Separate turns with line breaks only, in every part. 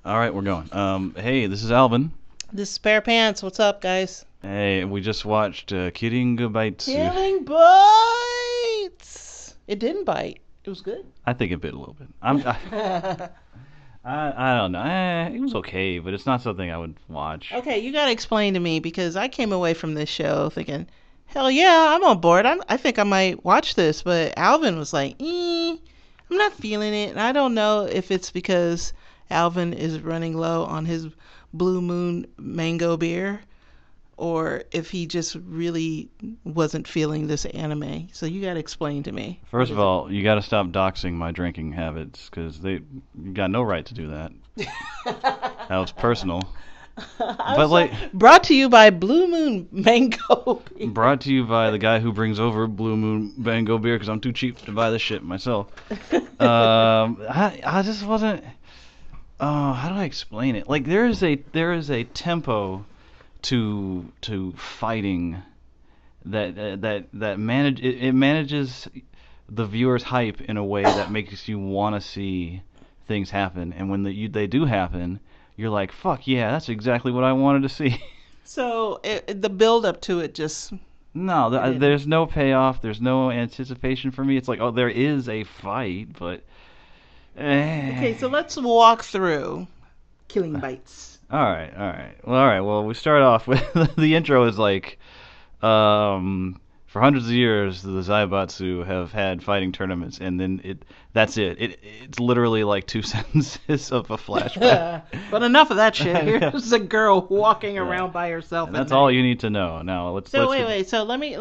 All right, we're going. Hey, this is Alvin.
This is Parapants. What's up, guys?
Hey, we just watched Killing Zaibatsu.
Killing bites. It didn't bite. It was good.
I think it bit a little bit. I don't know. It was okay, but it's not something I would watch.
Okay, you gotta explain to me because I came away from this show thinking, hell yeah, I'm on board. I think I might watch this, but Alvin was like, I'm not feeling it, and I don't know if it's because Alvin is running low on his Blue Moon mango beer, or if he just really wasn't feeling this anime. So you gotta explain to me.
First of all, you got to stop doxing my drinking habits because you got no right to do that. That was personal. But like,
brought to you by Blue Moon Mango Beer.
Brought to you by the guy who brings over Blue Moon Mango beer because I'm too cheap to buy this shit myself. I just wasn't. Oh, how do I explain it? Like there is a tempo to fighting that manages the viewer's hype in a way that makes you want to see things happen, and when they do happen, you're like, fuck yeah, that's exactly what I wanted to see.
So the build up to it just
no, there's no payoff, there's no anticipation for me. It's like, oh, there is a fight, but
okay, so let's walk through Killing Bites.
All right. Well, we start off with the intro is like, for hundreds of years, the Zaibatsu have had fighting tournaments, and then that's it. It's literally like 2 sentences of a flashback.
But enough of that shit. Here's a girl walking around by herself.
And that's all you need to know. Now let's.
Wait. So let me.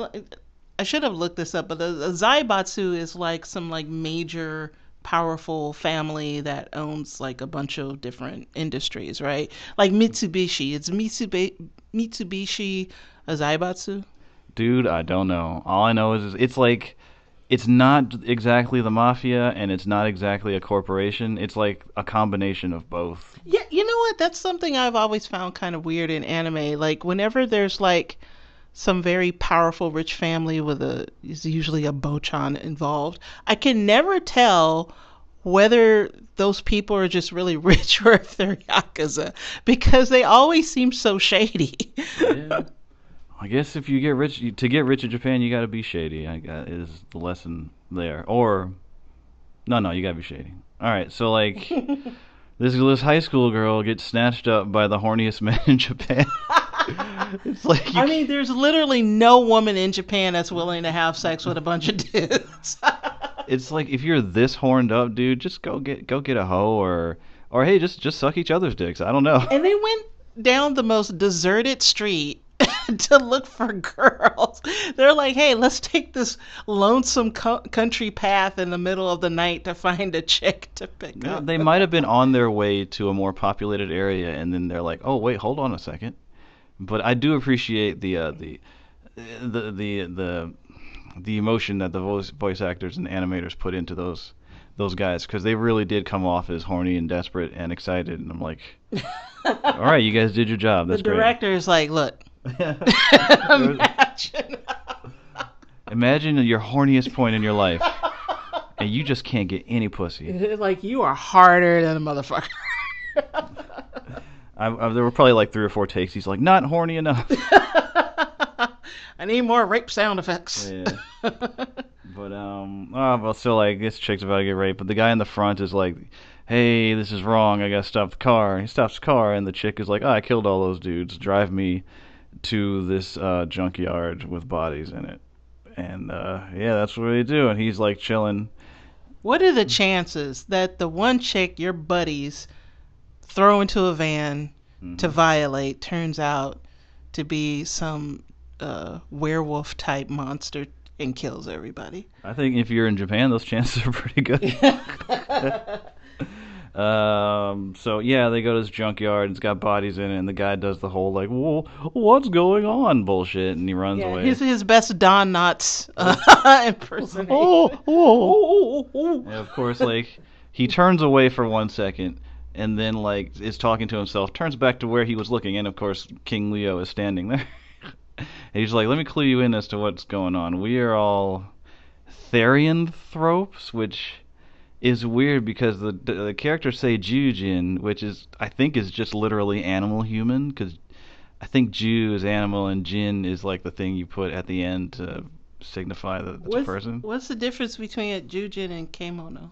I should have looked this up, but the Zaibatsu is like some like major powerful family that owns like a bunch of different industries, right? Like Mitsubishi. It's Mitsubishi a Zaibatsu?
Dude, I don't know. All I know is it's like it's not exactly the mafia and it's not exactly a corporation. It's like a combination of both.
Yeah, you know what? That's something I've always found kind of weird in anime. Like whenever there's like some very powerful rich family with is usually a bochan involved, I can never tell whether those people are just really rich or if they're yakuza because they always seem so shady.
Yeah. I guess if you get rich, to get rich in Japan, you got to be shady. Is the lesson there? Or no, you got to be shady. All right, so like this high school girl gets snatched up by the horniest men in Japan. It's like
I mean, there's literally no woman in Japan that's willing to have sex with a bunch of dudes.
It's like if you're this horned up, dude, just go get a hoe or hey, just suck each other's dicks. I don't know.
And they went down the most deserted street to look for girls. They're like, hey, let's take this lonesome country path in the middle of the night to find a chick to pick up.
They might have been on their way to a more populated area, and then they're like, oh wait, hold on a second. But I do appreciate the emotion that the voice actors and animators put into those guys, because they really did come off as horny and desperate and excited, and I'm like, all right, you guys did your job. That's
great. The director is like, look,
imagine your horniest point in your life, and you just can't get any pussy.
Like you are harder than a motherfucker.
There were probably like 3 or 4 takes. He's like, not horny enough.
I need more rape sound effects.
Yeah. But well, so like this chick's about to get raped, but the guy in the front is like, hey, this is wrong. I gotta stop the car. He stops the car, and the chick is like, oh, I killed all those dudes. Drive me to this junkyard with bodies in it. And yeah, that's what they do. And he's like chilling.
What are the chances that the one chick your buddies throw into a van to violate turns out to be some werewolf type monster and kills everybody?
I think if you're in Japan, those chances are pretty good. So yeah, they go to this junkyard. It's got bodies in it, and the guy does the whole like, "Whoa, what's going on?" bullshit, and he runs away.
His best Don Knotts impersonation.
And of course, like he turns away for 1 second, and then like is talking to himself, turns back to where he was looking, and of course King Leo is standing there. And he's like, let me clue you in as to what's going on. We are all therianthropes, which is weird because the characters say Jujin, which is I think is just literally animal human, because I think Ju is animal and Jin is like the thing you put at the end to signify that it's a person.
What's the difference between a Jujin and Kemono?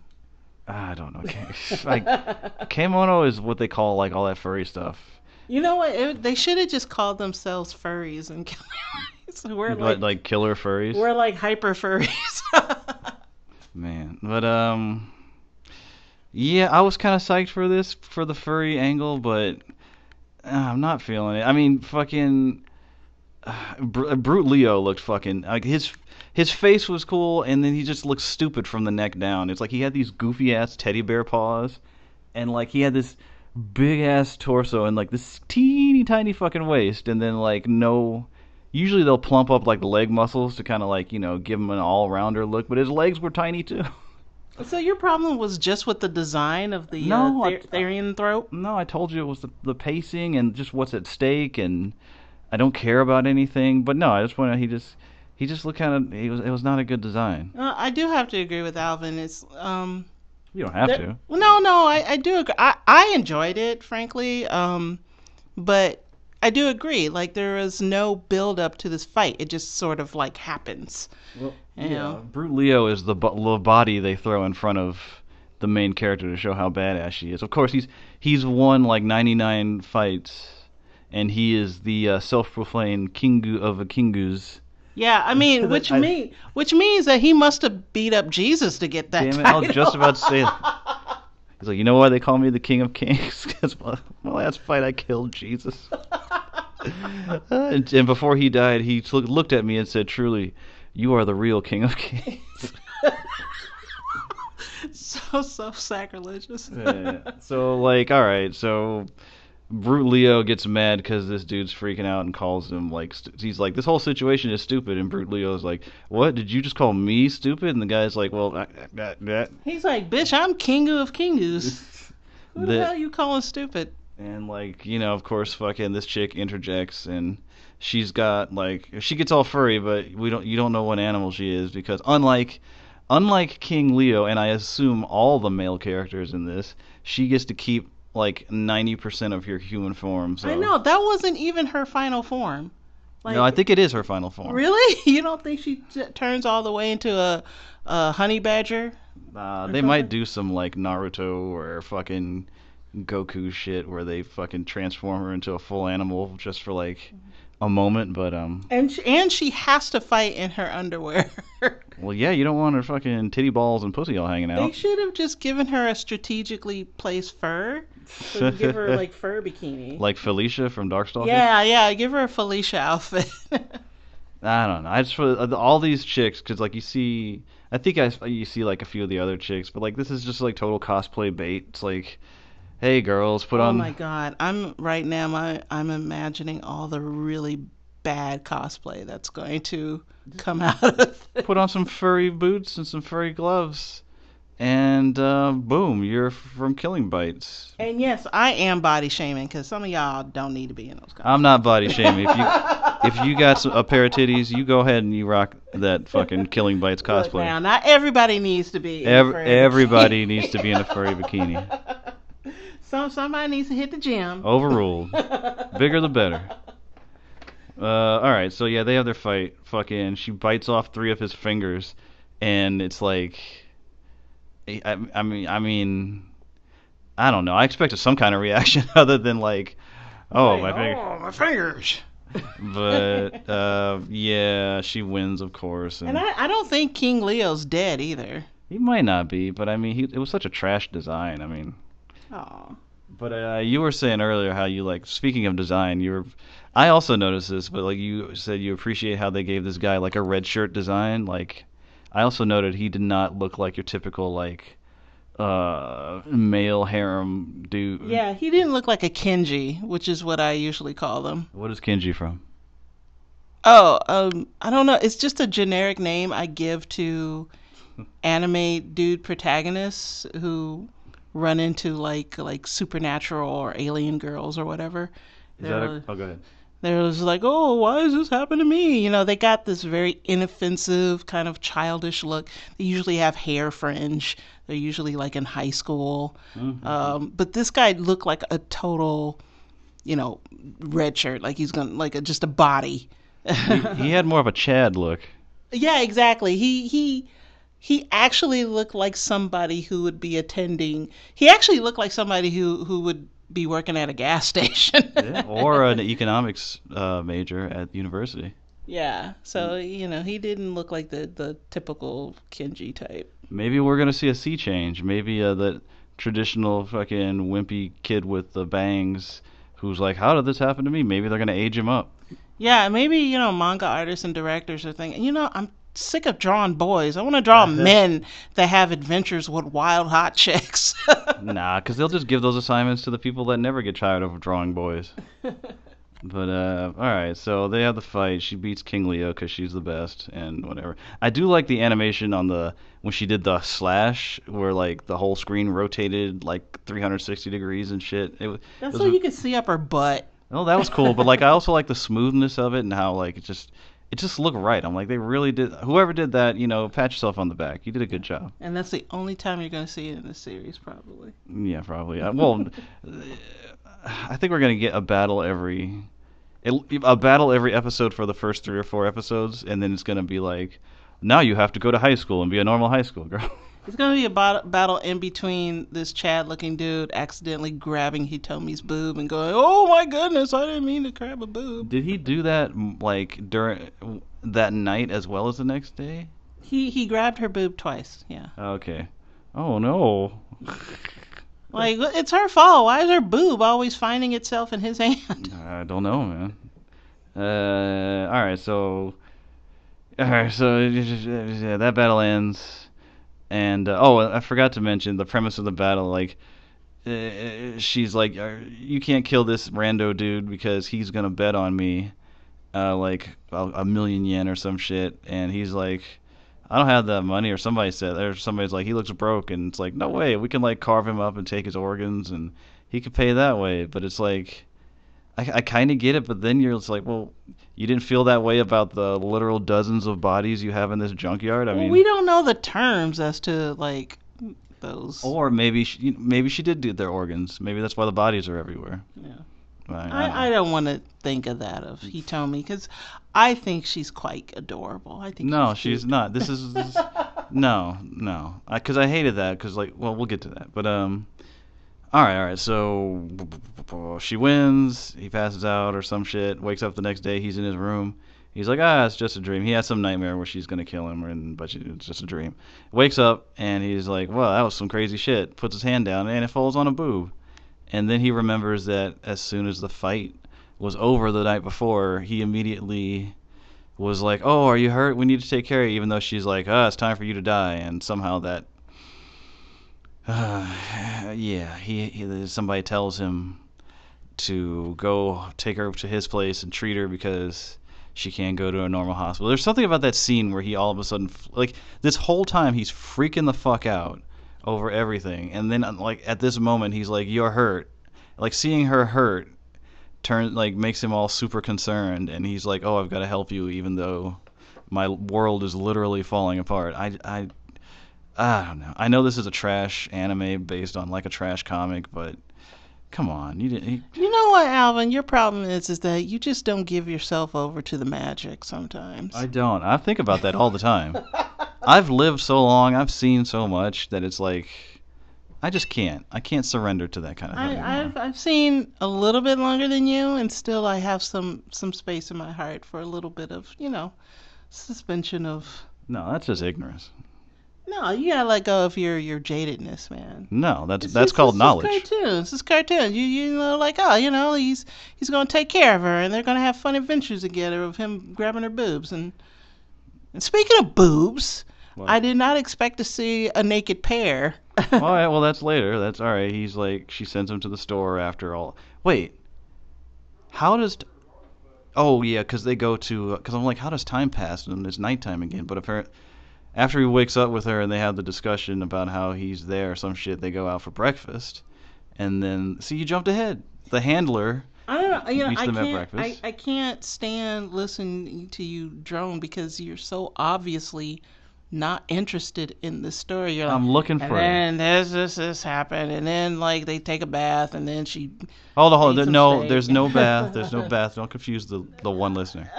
I don't know. Like Kemono is what they call like all that furry stuff.
You know what? They should have just called themselves furries and so we're
like killer furries.
We're like hyper furries.
Man, but yeah, I was kind of psyched for the furry angle, but I'm not feeling it. I mean, fucking Brute Leo looked fucking like his face was cool, and then he just looked stupid from the neck down. It's like he had these goofy ass teddy bear paws, and like he had this big ass torso and like this teeny tiny fucking waist, and then like no. Usually they'll plump up like the leg muscles to kind of like give him an all rounder look, but his legs were tiny too.
So your problem was just with the design of the Therian throat?
No, I told you it was the pacing and just what's at stake, and I don't care about anything. But no, I just want to. He just looked kind of. It was not a good design.
I do have to agree with Alvin. It's
You don't have to.
Well, no, I do agree. I enjoyed it, frankly. But I do agree. Like there is no build up to this fight. It just sort of like happens.
Well,
you know?
Brute Leo is the body they throw in front of the main character to show how badass she is. Of course, he's won like 99 fights, and he is the self-proclaimed Kingu of the Kingus.
Yeah, I mean, which means that he must have beat up Jesus to get that
Damn it,
title.
I was just about to say that. He's like, you know why they call me the King of Kings? Because my last fight I killed Jesus. And before he died, he looked at me and said, truly, you are the real King of Kings.
So sacrilegious.
Yeah. So, like, alright, so Brute Leo gets mad because this dude's freaking out and calls him, like, he's like, this whole situation is stupid, and Brute Leo's like, what, did you just call me stupid? And the guy's like, well,
He's like, bitch, I'm King of Kingus. Who the hell you calling stupid?
And, like, of course, fucking this chick interjects, and she's got, like, she gets all furry, but you don't know what animal she is, because unlike King Leo, and I assume all the male characters in this, she gets to keep like 90% of your human form. So.
I know, that wasn't even her final form.
Like, no, I think it is her final form.
Really? You don't think she turns all the way into a honey badger?
They something? Might do some like Naruto or fucking Goku shit where they fucking transform her into a full animal just for like a moment, but
And she has to fight in her underwear.
Well, yeah, you don't want her fucking titty balls and pussy all hanging out.
They should have just given her a strategically placed fur. So give her like fur bikini.
Like Felicia from Darkstalkers?
Yeah, give her a Felicia outfit.
I don't know. I just for all these chicks, because like you see like a few of the other chicks, but like this is just like total cosplay bait. It's like, hey girls, put on.
Oh my god, I'm imagining all the really bad cosplay that's going to come out of it.
Put on some furry boots and some furry gloves. And boom, you're from Killing Bites.
And yes, I am body shaming because some of y'all don't need to be in those costumes.
I'm not body shaming. If you got a pair of titties, you go ahead and you rock that fucking Killing Bites cosplay.
Look, now, not everybody needs to be.
Everybody needs to be in a furry bikini.
Somebody needs to hit the gym.
Overruled. Bigger the better. All right, so yeah, they have their fight. Fucking, she bites off 3 of his fingers, and it's like. I mean, I don't know. I expected some kind of reaction other than like, oh, my fingers. But yeah, she wins, of course.
And I don't think King Leo's dead either.
He might not be, but I mean, it was such a trash design. I mean.
Oh.
But you were saying earlier how you like. Speaking of design, I also noticed this, but like you said, you appreciate how they gave this guy like a red shirt design, like. I also noted he did not look like your typical like male harem dude.
Yeah, he didn't look like a Kenji, which is what I usually call them.
What is Kenji from?
Oh, I don't know. It's just a generic name I give to anime dude protagonists who run into like supernatural or alien girls or whatever.
Oh, go ahead.
They're just like, oh, why is this happening to me? You know, they got this very inoffensive, kind of childish look. They usually have hair fringe. They're usually like in high school. But this guy looked like a total, you know, red shirt. Like he's gonna like just a body.
He had more of a Chad look.
Yeah, exactly. He actually looked like somebody who would be attending. He actually looked like somebody who would be working at a gas station.
Yeah, or an economics major at university.
Yeah, so you know he didn't look like the typical Kenji type.
Maybe we're gonna see a sea change. Maybe that traditional fucking wimpy kid with the bangs, who's like, how did this happen to me? Maybe they're gonna age him up.
Yeah, maybe you know manga artists and directors are thinking, you know, I'm sick of drawing boys. I want to draw men that have adventures with wild hot chicks.
Nah, because they'll just give those assignments to the people that never get tired of drawing boys. But all right, so they have the fight. She beats King Leo because she's the best, and whatever. I do like the animation on the when she did the slash, where like the whole screen rotated like 360 degrees and shit.
That's so you could see up her butt.
Oh, that was cool. But like, I also like the smoothness of it and how like it just looked right. I'm like, they really did. Whoever did that, you know, pat yourself on the back. You did a good job.
And that's the only time you're going to see it in the series, probably.
Yeah, probably. Well, I think we're gonna get a battle every episode for the first 3 or 4 episodes, and then it's gonna be like, now you have to go to high school and be a normal high school girl.
It's going to be a battle in between this Chad-looking dude accidentally grabbing Hitomi's boob and going, oh my goodness, I didn't mean to grab a boob.
Did he do that like during that night as well as the next day?
He grabbed her boob twice, yeah.
Okay. Oh no.
Like, it's her fault. Why is her boob always finding itself in his hand?
I don't know, man. Alright, so yeah, that battle ends. And I forgot to mention the premise of the battle. Like, she's like, you can't kill this rando dude because he's gonna bet on me, like a million yen or some shit. And he's like, I don't have that money. Or somebody's like, he looks broke. And it's like, no way, we can like carve him up and take his organs, and he could pay that way. But it's like, I kind of get it, but then you're just like, well, you didn't feel that way about the literal dozens of bodies you have in this junkyard? I mean,
we don't know the terms as to, like, those.
Or maybe she did do their organs. Maybe that's why the bodies are everywhere.
Yeah.
I
I don't want to think of that of Hitomi, because I think she's quite adorable. I think
no, she's not. This is no. Because I hated that. Because like, well, we'll get to that. But all right. So she wins. He passes out or some shit. Wakes up the next day. He's in his room. He's like, it's just a dream. He has some nightmare where she's gonna kill him, but it's just a dream. Wakes up and he's like, well, that was some crazy shit. Puts his hand down and it falls on a boob. And then he remembers that as soon as the fight was over the night before, he immediately was like, oh, are you hurt? We need to take care of you. Even though she's like, it's time for you to die. And somehow that, somebody tells him to go take her to his place and treat her because she can't go to a normal hospital. There's something about that scene where he all of a sudden, like, this whole time he's freaking the fuck out over everything, and then like at this moment he's like, you're hurt. Like, seeing her hurt makes him all super concerned, and he's like, oh, I've got to help you even though my world is literally falling apart. I don't know. I know this is a trash anime based on like a trash comic, but come on, you
know what, Alvin? Your problem is that you just don't give yourself over to the magic sometimes.
I don't. I think about that all the time. I've lived so long, I've seen so much that it's like, I just can't. I can't surrender to that kind of thing anymore.
I've seen a little bit longer than you, and still I have some space in my heart for a little bit of, suspension of.
No, that's just ignorance.
No, you gotta let go of your jadedness, man.
No, that's called knowledge.
It's cartoons. You know, like, he's gonna take care of her, and they're gonna have fun adventures together of him grabbing her boobs. And speaking of boobs, what? I did not expect to see a naked pair.
All right, well that's later. That's all right. He's like, she sends him to the store after all. Wait, how does? Oh yeah, because they go to. Because I'm like, how does time pass? And it's nighttime again. But apparently, after he wakes up with her and they have the discussion about how he's there or some shit, they go out for breakfast. And then, see, you jumped ahead. The handler
I don't know. You know,
Meet them at breakfast.
I can't stand listening to you drone because you're so obviously not interested in the story. You're like,
I'm looking for it.
and then this happened, and then like they take a bath, and then she.
Hold on.
ate some
No,
steak.
there's no bath. There's no bath. Don't confuse the one listener.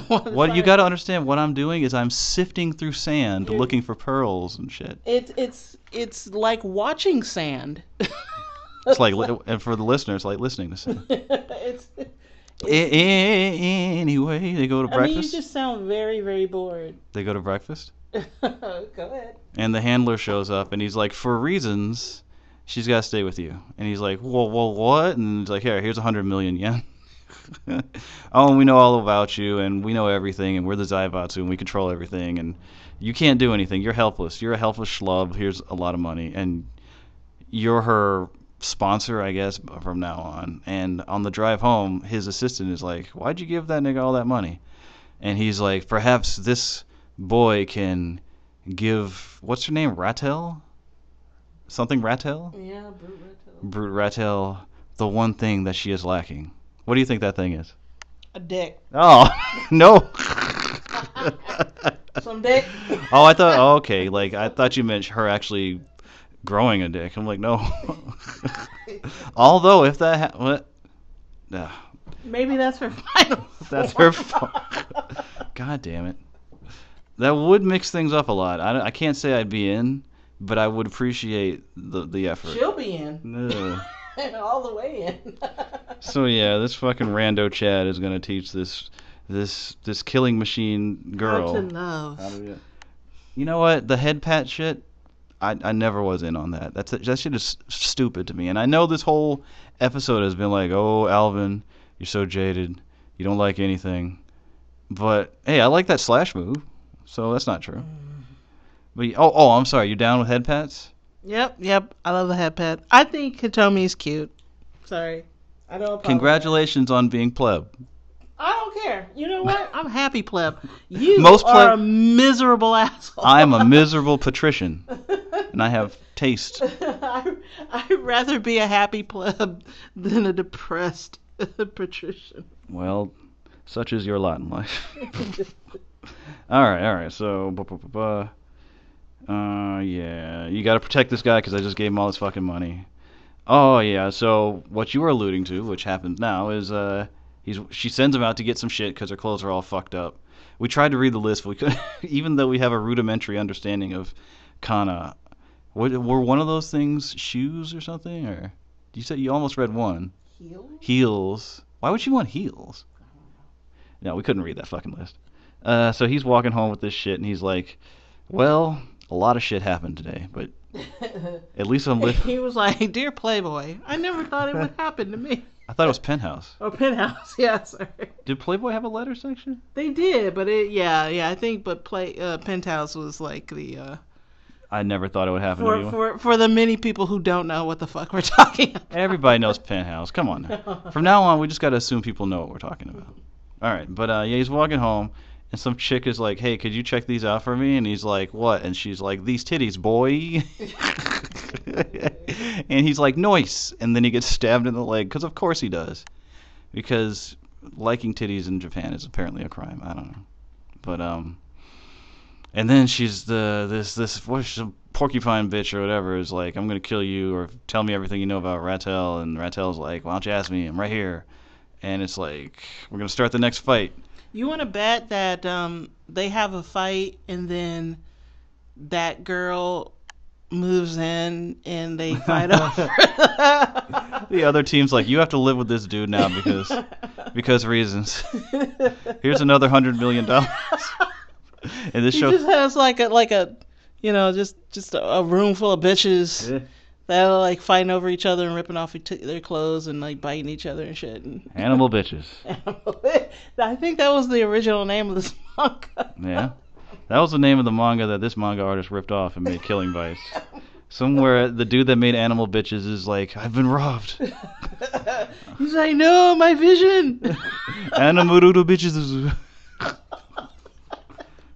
What
What
you got to understand? What I'm doing is I'm sifting through sand, looking for pearls and shit.
It's like watching sand.
It's like, and for the listeners, like listening to sand.
it's.
Anyway, they go to breakfast.
I mean, you just sound very, very bored.
They go to breakfast.
Go ahead.
And the handler shows up, and he's like, for reasons, she's got to stay with you. And he's like, well, what? And he's like, here's 100 million yen. Oh, and we know all about you, and we know everything, and we're the Zaibatsu, and we control everything, and you can't do anything. You're helpless. You're a helpless schlub. Here's a lot of money. And you're her sponsor, I guess, from now on. And on the drive home, his assistant is like, why'd you give that nigga all that money? And he's like, perhaps this boy can give, what's her name, Rattel? Something Rattel?
Yeah, Brute Rattel.
Brute Rattel, the one thing that she is lacking. What do you think that thing is?
A dick.
Oh, no.
Some dick.
Oh, I thought, oh, okay, like, I thought you meant her actually growing a dick. I'm like, no. Although, if that, what?
Maybe that's her final
That's
form.
her God damn it. That would mix things up a lot. I can't say I'd be in, but I would appreciate the effort.
She'll be in.
Ugh.
All the way in.
So yeah, this fucking rando Chad is gonna teach this killing machine girl.
How to love.
You know what? The head pat shit. I never was in on that. That shit is stupid to me. And I know this whole episode has been like, oh, Alvin, you're so jaded. You don't like anything. But hey, I like that slash move. So that's not true. But I'm sorry. You down with head pats?
Yep. I love the head pat. I think Hitomi's cute. Sorry. I don't apologize.
Congratulations on being pleb.
I don't care. You know what? I'm happy pleb. You
Most
are a miserable asshole.
I am a miserable patrician. And I have taste.
I'd rather be a happy pleb than a depressed patrician.
Well, such is your lot in life. All right. So, yeah, you got to protect this guy because I just gave him all his fucking money. Oh yeah. So what you were alluding to, which happens now, is she sends him out to get some shit because her clothes are all fucked up. We tried to read the list, but we couldn't, even though we have a rudimentary understanding of kana. Were one of those things shoes or something? Or you said you almost read one. Heels. Why would she want heels? No, we couldn't read that fucking list. So he's walking home with this shit, and he's like, well, a lot of shit happened today, but at least I'm living.
He was like, dear Playboy, I never thought it would happen to me.
I thought it was Penthouse.
Oh, Penthouse, yeah, sorry.
Did Playboy have a letter section?
They did, but I think, but Penthouse was like the...
I never thought it would happen to anyone.
For the many people who don't know what the fuck we're talking about.
Everybody knows Penthouse. Come on now. From now on, we just got to assume people know what we're talking about. All right, but yeah, he's walking home, and some chick is like, hey, could you check these out for me? And he's like, what? And she's like, these titties, boy. And he's like, nice. And then he gets stabbed in the leg, because of course he does. Because liking titties in Japan is apparently a crime. I don't know. But, and then she's this porcupine bitch or whatever is like, I'm going to kill you, or tell me everything you know about Rattel. And Rattel's like, why don't you ask me? I'm right here. And it's like, we're going to start the next fight.
You want to bet that they have a fight and then that girl moves in and they fight over.
The other team's like, you have to live with this dude now because reasons. Here's another $100 million. And this show
just has like a just a room full of bitches that are like fighting over each other and ripping off their clothes and like biting each other and shit.
Animal bitches.
I think that was the original name of this manga.
Yeah. That was the name of the manga that this manga artist ripped off and made Killing Bites. Somewhere the dude that made Animal Bitches is like, I've been robbed.
He's like, no, my vision.
Animal bitches.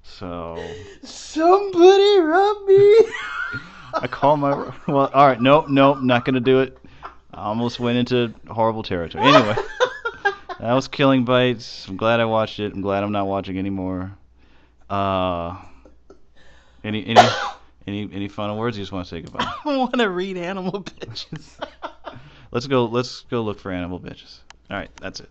So.
Somebody rob me.
I call my... Well, alright, nope, not gonna do it. I almost went into horrible territory. Anyway. That was Killing Bites. I'm glad I watched it. I'm glad I'm not watching anymore. Any any final words? You just want to say goodbye?
I want to read Animal Bitches.
Let's go look for Animal Bitches. All right, that's it.